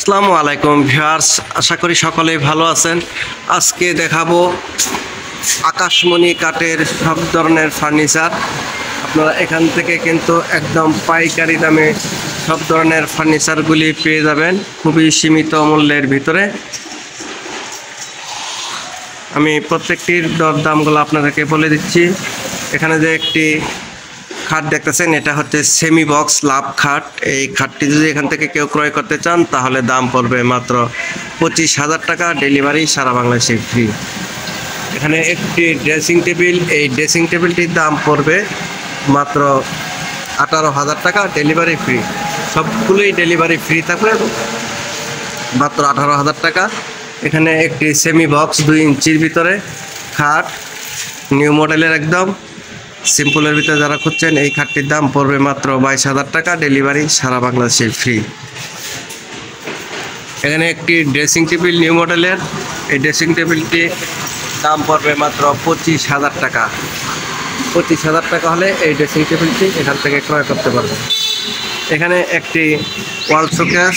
আসসালামু আলাইকুম ভিউয়ার্স, আশা করি সকলেই ভালো আছেন। আজকে দেখাবো আকাশমণি কাঠের সব ধরনের ফার্নিচার। আপনারা এখান থেকে কিন্তু একদম পাইকারি দামে সব ধরনের ফার্নিচারগুলি পেয়ে যাবেন খুবই সীমিত মূল্যের ভিতরে। আমি প্রত্যেকটির দামগুলো আপনাদেরকে বলে দিচ্ছি। এখানে যে একটি খাট দেখতেছেন, এটা হচ্ছে সেমি বক্স লাভ খাট। এই খাটটি যদি এখান থেকে কেউ ক্রয় করতে চান তাহলে দাম পড়বে মাত্র 25,000 টাকা, ডেলিভারি সারা বাংলাদেশে ফ্রি। এখানে একটি ড্রেসিং টেবিল, এই ড্রেসিং টেবিলটির দাম পড়বে মাত্র 18,000 টাকা, ডেলিভারি ফ্রি। সবগুলোই ডেলিভারি ফ্রি থাকবে, মাত্র 18,000 টাকা। এখানে একটি সেমি বক্স 2 ইঞ্চির ভিতরে খাট, নিউ মডেলের একদম সিম্পলের ভিতরে যারা খুঁজছেন, এই খাটটির দাম পড়বে মাত্র 22,000 টাকা, ডেলিভারি সারা বাংলাদেশে ফ্রি। এখানে একটি ড্রেসিং টেবিল নিউ মডেলের, এই ড্রেসিং টেবিলটি দাম পড়বে মাত্র 25,000 টাকা। 25,000 টাকা হলে এই ড্রেসিং টেবিলটি এখান থেকে ক্রয় করতে পারবেন। এখানে একটি ওয়াল শোকেস,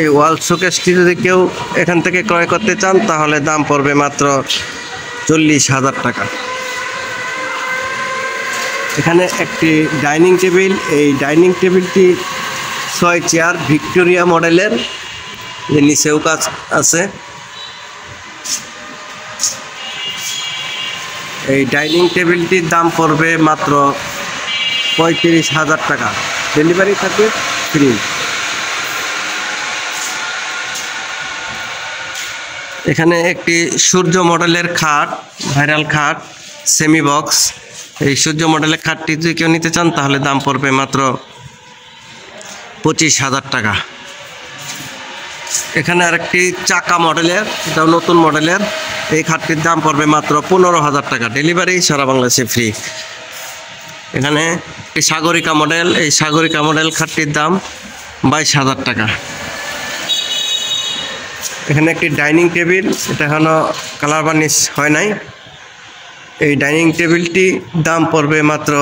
এই ওয়াল শোকেসটি যদি কেউ এখান থেকে ক্রয় করতে চান তাহলে দাম পড়বে মাত্র 40,000 টাকা। এখানে একটি ডাইনিং টেবিল, এই ডাইনিং টেবিলটি 6 চেয়ার ভিক্টোরিয়া মডেলের, যে নিচেও কাজ আছে। এই ডাইনিং টেবিলটির দাম পড়বে মাত্র 35,000 টাকা, ডেলিভারি থাকবে ফ্রি। এখানে একটি সূর্য মডেলের খাট, ভাইরাল খাট সেমি বক্স। এই সূর্য মডেলের খাটটি যদি কেউ নিতে চান তাহলে দাম পড়বে মাত্র 25,000 টাকা। এখানে আরেকটি চাকা মডেলের, এটাও নতুন মডেলের, এই খাটটির দাম পড়বে মাত্র 15,000 টাকা, ডেলিভারি সারা বাংলাদেশে ফ্রি। এখানে একটি সাগরিকা মডেল, এই সাগরিকা মডেল খাটটির দাম 22,000 টাকা। এখানে একটি ডাইনিং টেবিল, এটা এখনও কালার বার্নিশ হয় নাই। এই ডাইনিং টেবিলটি দাম পড়বে মাত্র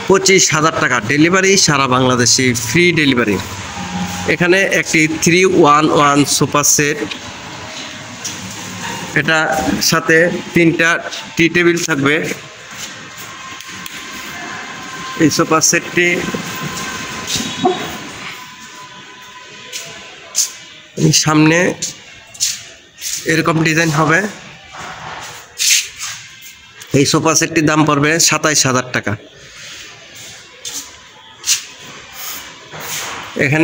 25,000 টাকা, ডেলিভারি সারা বাংলাদেশে ফ্রি ডেলিভারি। এখানে একটি 3-1-1 সোফা সেট, এটা সাথে 3টা টি টেবিল থাকবে। এই সোফা সেটটি সামনে এরকম ডিজাইন হবে। এই সোফা সেটটির দাম পড়বে 27,000 টাকা। এখানে